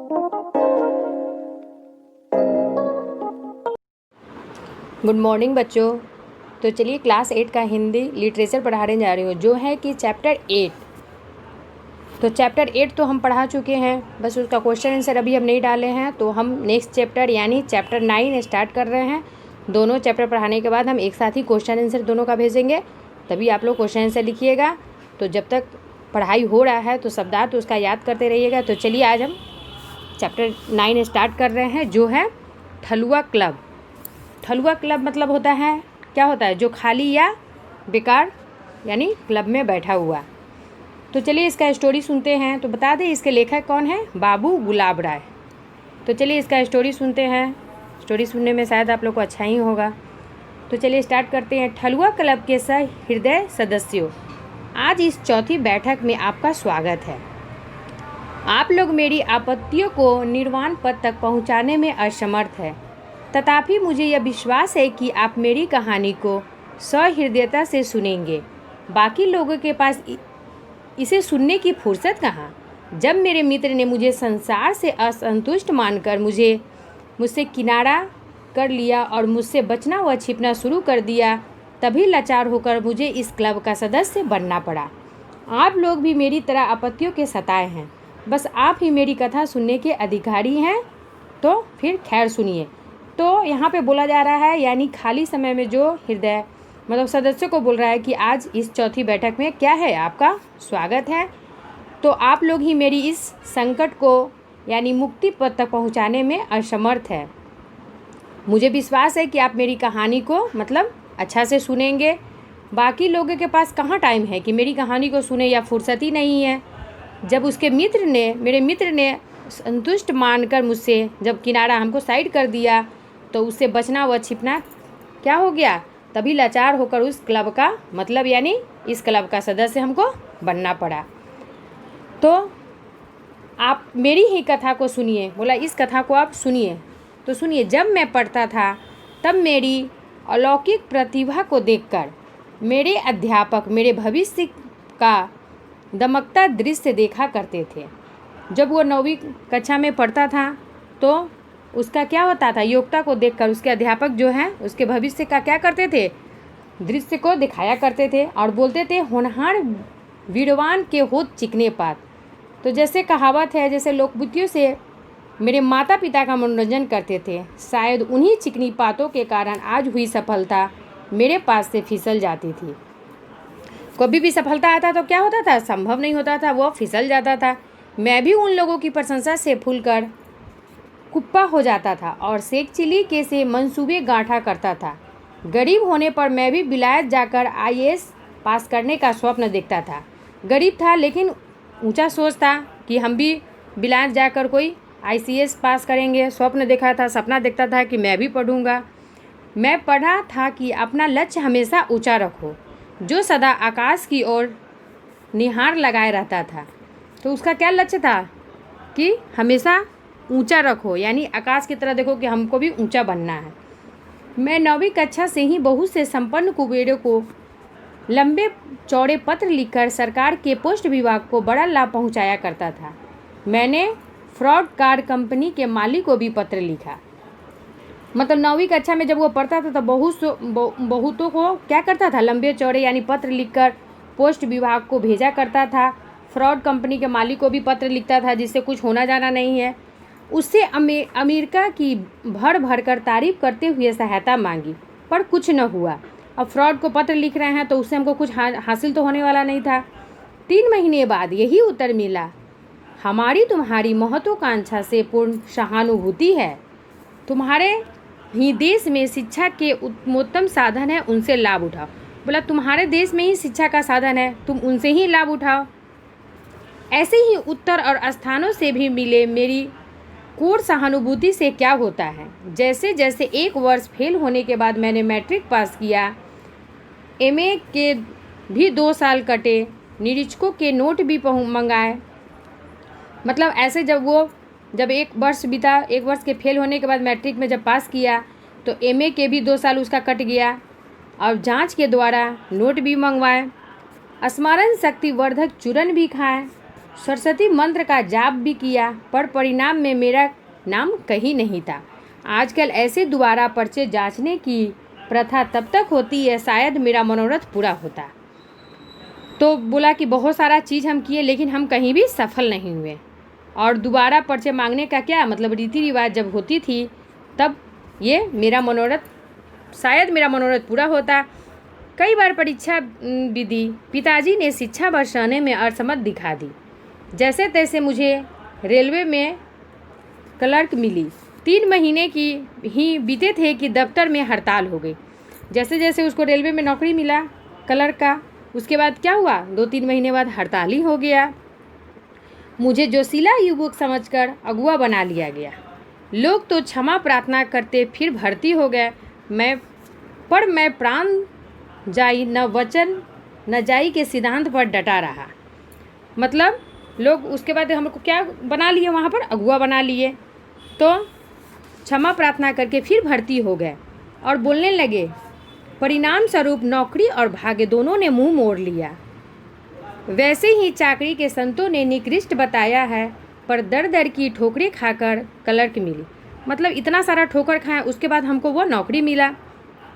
Good morning बच्चों। तो चलिए क्लास 8 का हिंदी लिटरेचर पढ़ाने जा रही हूँ, जो है कि चैप्टर 8। तो चैप्टर 8 तो हम पढ़ा चुके हैं, बस उसका क्वेश्चन आंसर अभी हम नहीं डाले हैं। तो हम नेक्स्ट चैप्टर यानी चैप्टर 9 स्टार्ट कर रहे हैं। दोनों चैप्टर पढ़ाने के बाद हम एक साथ ही क्वेश्चन आंसर दोनों का भेजेंगे, तभी आप लोग क्वेश्चन आंसर लिखिएगा। तो जब तक पढ़ाई हो रहा है तो शब्दार्थ उसका याद करते रहिएगा। तो चलिए आज हम चैप्टर 9 स्टार्ट कर रहे हैं, जो है ठलुआ क्लब। ठलुआ क्लब मतलब होता है, क्या होता है, जो खाली या बेकार यानी क्लब में बैठा हुआ। तो चलिए इसका स्टोरी सुनते हैं। तो बता दें इसके लेखक कौन है, बाबू गुलाब राय। तो चलिए इसका स्टोरी सुनते हैं। स्टोरी सुनने में शायद आप लोग को अच्छा ही होगा। तो चलिए स्टार्ट करते हैं। ठलुआ क्लब के सहृदय सदस्यों, आज इस चौथी बैठक में आपका स्वागत है। आप लोग मेरी आपत्तियों को निर्वाण पद तक पहुंचाने में असमर्थ है, तथापि मुझे यह विश्वास है कि आप मेरी कहानी को सहृदयता से सुनेंगे। बाकी लोगों के पास इसे सुनने की फुर्सत कहाँ। जब मेरे मित्र ने मुझे संसार से असंतुष्ट मानकर मुझसे किनारा कर लिया और मुझसे बचना व छिपना शुरू कर दिया, तभी लाचार होकर मुझे इस क्लब का सदस्य बनना पड़ा। आप लोग भी मेरी तरह आपत्तियों के सताए हैं, बस आप ही मेरी कथा सुनने के अधिकारी हैं। तो फिर खैर सुनिए। तो यहाँ पे बोला जा रहा है, यानी खाली समय में जो हृदय मतलब सदस्यों को बोल रहा है कि आज इस चौथी बैठक में क्या है, आपका स्वागत है। तो आप लोग ही मेरी इस संकट को यानी मुक्ति पद तक पहुँचाने में असमर्थ है। मुझे विश्वास है कि आप मेरी कहानी को मतलब अच्छा से सुनेंगे। बाकी लोगों के पास कहाँ टाइम है कि मेरी कहानी को सुने, या फुर्सत ही नहीं है। जब मेरे मित्र ने संतुष्ट मानकर मुझसे जब किनारा हमको साइड कर दिया, तो उससे बचना व छिपना क्या हो गया, तभी लाचार होकर उस क्लब का मतलब यानी इस क्लब का सदस्य हमको बनना पड़ा। तो आप मेरी ही कथा को सुनिए, बोला इस कथा को आप सुनिए। तो सुनिए, जब मैं पढ़ता था तब मेरी अलौकिक प्रतिभा को देखकर मेरे अध्यापक मेरे भविष्य का दमकता दृश्य देखा करते थे। जब वो 9वीं कक्षा में पढ़ता था तो उसका क्या होता था, योग्यता को देखकर उसके अध्यापक जो हैं उसके भविष्य का क्या करते थे, दृश्य को दिखाया करते थे और बोलते थे, होनहार वीरवान के होत चिकने पात। तो जैसे कहावत है, जैसे लोकबुद्धियों से मेरे माता पिता का मनोरंजन करते थे, शायद उन्हीं चिकनी पातों के कारण आज हुई सफलता मेरे पास से फिसल जाती थी। कभी भी सफलता आता तो क्या होता था, संभव नहीं होता था, वो फिसल जाता था। मैं भी उन लोगों की प्रशंसा से फूलकर कुप्पा हो जाता था और सेक चिली के से मंसूबे गांठा करता था। गरीब होने पर मैं भी विलायत जाकर IAS पास करने का स्वप्न देखता था। गरीब था लेकिन ऊंचा सोच था कि हम भी विलायत जाकर कोई ICS पास करेंगे। स्वप्न देखा था, सपना देखता था कि मैं भी पढ़ूंगा। मैं पढ़ा था कि अपना लक्ष्य हमेशा ऊंचा रखो, जो सदा आकाश की ओर निहार लगाए रहता था। तो उसका क्या लक्ष्य था कि हमेशा ऊंचा रखो, यानी आकाश की तरह देखो कि हमको भी ऊंचा बनना है। मैं 9वीं कक्षा से ही बहुत से संपन्न कुबेरों को लंबे चौड़े पत्र लिखकर सरकार के पोस्ट विभाग को बड़ा लाभ पहुंचाया करता था। मैंने फ्रॉड कार कंपनी के मालिक को भी पत्र लिखा। मतलब 9वीं कक्षा में जब वो पढ़ता था तो बहुतों को क्या करता था, लंबे चौड़े यानी पत्र लिखकर पोस्ट विभाग को भेजा करता था। फ्रॉड कंपनी के मालिक को भी पत्र लिखता था, जिससे कुछ होना जाना नहीं है। उससे अमेरिका की भर कर तारीफ करते हुए सहायता मांगी, पर कुछ न हुआ। अब फ्रॉड को पत्र लिख रहे हैं तो उससे हमको कुछ हासिल तो होने वाला नहीं था। 3 महीने बाद यही उत्तर मिला, हमारी तुम्हारी महत्वाकांक्षा से पूर्ण सहानुभूति है। तुम्हारे ही देश में शिक्षा के उत्तमोत्तम साधन है, उनसे लाभ उठाओ। बोला तुम्हारे देश में ही शिक्षा का साधन है, तुम उनसे ही लाभ उठाओ। ऐसे ही उत्तर और स्थानों से भी मिले मेरी कोर सहानुभूति से क्या होता है। जैसे जैसे 1 वर्ष फेल होने के बाद मैंने मैट्रिक पास किया, MA के भी 2 साल कटे, निरीक्षकों के नोट भी मंगाए। मतलब ऐसे जब 1 वर्ष बीता, 1 वर्ष के फेल होने के बाद मैट्रिक में जब पास किया तो MA के भी 2 साल उसका कट गया और जांच के द्वारा नोट भी मंगवाए, स्मरण शक्ति वर्धक चूरन भी खाए। सरस्वती मंत्र का जाप भी किया, पर परिणाम में मेरा नाम कहीं नहीं था। आजकल ऐसे दोबारा पर्चे जांचने की प्रथा तब तक होती है शायद मेरा मनोरथ पूरा होता। तो बोला कि बहुत सारा चीज़ हम किए लेकिन हम कहीं भी सफल नहीं हुए, और दोबारा पर्चे मांगने का क्या मतलब, रीति रिवाज जब होती थी तब ये मेरा मनोरथ, शायद मेरा मनोरथ पूरा होता। कई बार परीक्षा भी दी, पिताजी ने शिक्षा बरसाने में असमर्थ दिखा दी। जैसे तैसे मुझे रेलवे में क्लर्क मिली। 3 महीने की ही बीते थे कि दफ्तर में हड़ताल हो गई। जैसे जैसे उसको रेलवे में नौकरी मिला क्लर्क का, उसके बाद क्या हुआ, 2-3 महीने बाद हड़ताल ही हो गया। मुझे जोशीला युवक समझकर अगुआ बना लिया गया। लोग तो क्षमा प्रार्थना करते फिर भर्ती हो गए। मैं प्राण जाई न वचन न जाई के सिद्धांत पर डटा रहा। मतलब लोग उसके बाद हमको क्या बना लिए, वहाँ पर अगुआ बना लिए। तो क्षमा प्रार्थना करके फिर भर्ती हो गए और बोलने लगे। परिणाम स्वरूप नौकरी और भाग्य दोनों ने मुंह मोड़ लिया। वैसे ही चाकरी के संतों ने निकृष्ट बताया है, पर दर दर की ठोकरें खाकर क्लर्क मिली। मतलब इतना सारा ठोकर खाया, उसके बाद हमको वो नौकरी मिला।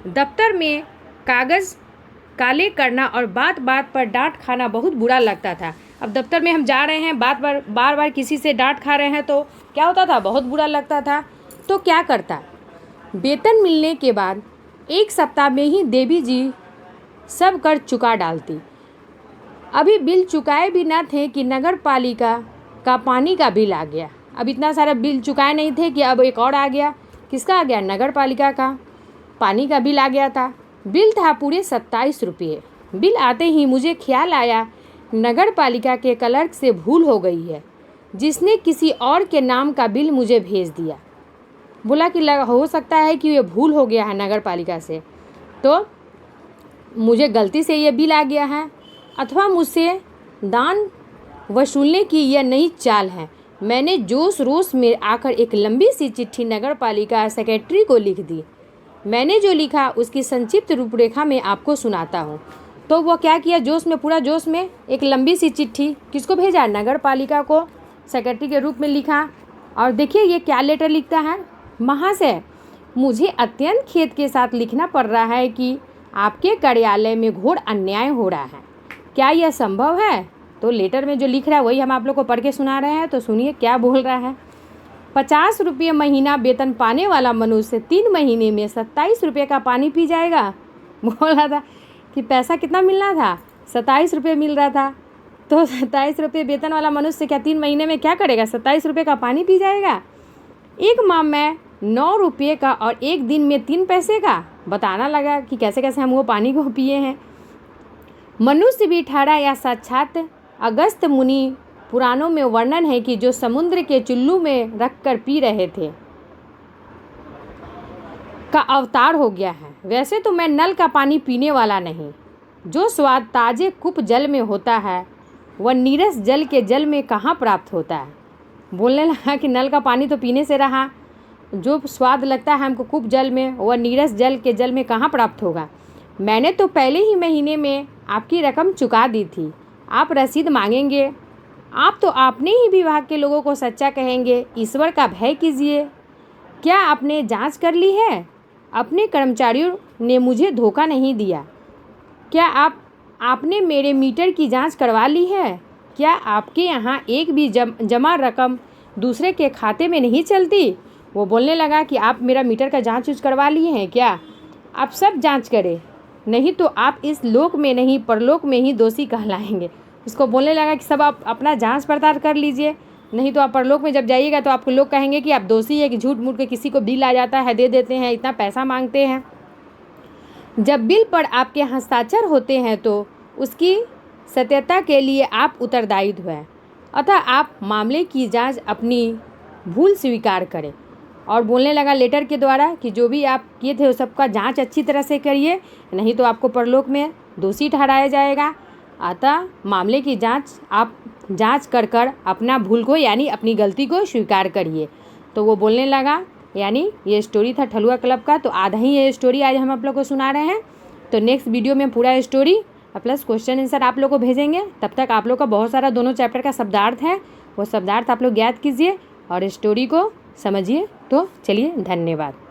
दफ्तर में कागज़ काले करना और बात बात पर डांट खाना बहुत बुरा लगता था। अब दफ्तर में हम जा रहे हैं, बार बार किसी से डांट खा रहे हैं तो क्या होता था, बहुत बुरा लगता था। तो क्या करता, वेतन मिलने के बाद 1 सप्ताह में ही देवी जी सब कर चुका डालती। अभी बिल चुकाए भी ना थे कि नगर पालिका का पानी का बिल आ गया। अब इतना सारा बिल चुकाए नहीं थे कि अब एक और आ गया। किसका आ गया, नगर पालिका का पानी का बिल आ गया था। बिल था पूरे 27 रुपये। बिल आते ही मुझे ख्याल आया नगर पालिका के क्लर्क से भूल हो गई है, जिसने किसी और के नाम का बिल मुझे भेज दिया। बोला कि हो सकता है कि ये भूल हो गया है नगर पालिका से, तो मुझे गलती से ये बिल आ गया है, अथवा मुझसे दान वसूलने की यह नई चाल है। मैंने जोश रोश में आकर एक लंबी सी चिट्ठी नगर पालिका सेक्रेटरी को लिख दी। मैंने जो लिखा उसकी संक्षिप्त रूपरेखा में आपको सुनाता हूँ। तो वो क्या किया, जोश में, पूरा जोश में एक लंबी सी चिट्ठी किसको भेजा, नगर पालिका को सेक्रेटरी के रूप में लिखा। और देखिए ये क्या लेटर लिखता है, महाशय मुझे अत्यंत खेद के साथ लिखना पड़ रहा है कि आपके कार्यालय में घोर अन्याय हो रहा है। क्या यह संभव है? तो लेटर में जो लिख रहा है वही हम आप लोग को पढ़ के सुना रहे हैं, तो सुनिए क्या बोल रहा है। 50 रुपये महीना वेतन पाने वाला मनुष्य 3 महीने में 27 रुपये का पानी पी जाएगा। बोल रहा था कि पैसा कितना मिलना था, 27 रुपये मिल रहा था। तो 27 रुपये वेतन वाला मनुष्य क्या 3 महीने में क्या करेगा, 27 रुपये का पानी पी जाएगा। एक माह में 9 रुपये का और एक दिन में 3 पैसे का। बताना लगा कि कैसे कैसे हम वो पानी को पिए हैं। मनुष्य भी ठहरा या साक्षात अगस्त मुनि पुराणों में वर्णन है कि जो समुद्र के चुल्लू में रखकर पी रहे थे का अवतार हो गया है। वैसे तो मैं नल का पानी पीने वाला नहीं। जो स्वाद ताजे कूप जल में होता है वह नीरस जल के जल में कहाँ प्राप्त होता है। बोलने लगा कि नल का पानी तो पीने से रहा, जो स्वाद लगता है हमको कूप जल में वह नीरस जल के जल में कहाँ प्राप्त होगा। मैंने तो पहले ही महीने में आपकी रकम चुका दी थी। आप रसीद मांगेंगे। आप तो अपने ही विभाग के लोगों को सच्चा कहेंगे। ईश्वर का भय कीजिए। क्या आपने जांच कर ली है? अपने कर्मचारियों ने मुझे धोखा नहीं दिया। क्या आपने मेरे मीटर की जांच करवा ली है? क्या आपके यहाँ एक भी जमा रकम दूसरे के खाते में नहीं चलती? वो बोलने लगा कि आप मेरा मीटर का जांच करवा लिए हैं क्या? आप सब जांच करें, नहीं तो आप इस लोक में नहीं परलोक में ही दोषी कहलाएंगे। उसको बोलने लगा कि सब आप अपना जांच पड़ताल कर लीजिए, नहीं तो आप परलोक में जब जाइएगा तो आपको लोग कहेंगे कि आप दोषी है, कि झूठ मूठ के किसी को बिल आ जाता है, दे देते हैं, इतना पैसा मांगते हैं। जब बिल पर आपके हस्ताक्षर होते हैं तो उसकी सत्यता के लिए आप उत्तरदायित्व हैं, अतः आप मामले की जांच अपनी भूल स्वीकार करें। और बोलने लगा लेटर के द्वारा कि जो भी आप किए थे उस सबका जांच अच्छी तरह से करिए, नहीं तो आपको परलोक में दोषी ठहराया जाएगा। अतः मामले की आप जांच कर अपना भूल को यानी अपनी गलती को स्वीकार करिए। तो वो बोलने लगा, यानी ये स्टोरी था ठलुआ क्लब का। तो आधा ही ये स्टोरी आज हम आप लोग को सुना रहे हैं। तो नेक्स्ट वीडियो में पूरा स्टोरी प्लस क्वेश्चन आंसर आप लोग को भेजेंगे। तब तक आप लोग का बहुत सारा दोनों चैप्टर का शब्दार्थ है, वो शब्दार्थ आप लोग याद कीजिए और स्टोरी को समझिए। तो चलिए, धन्यवाद।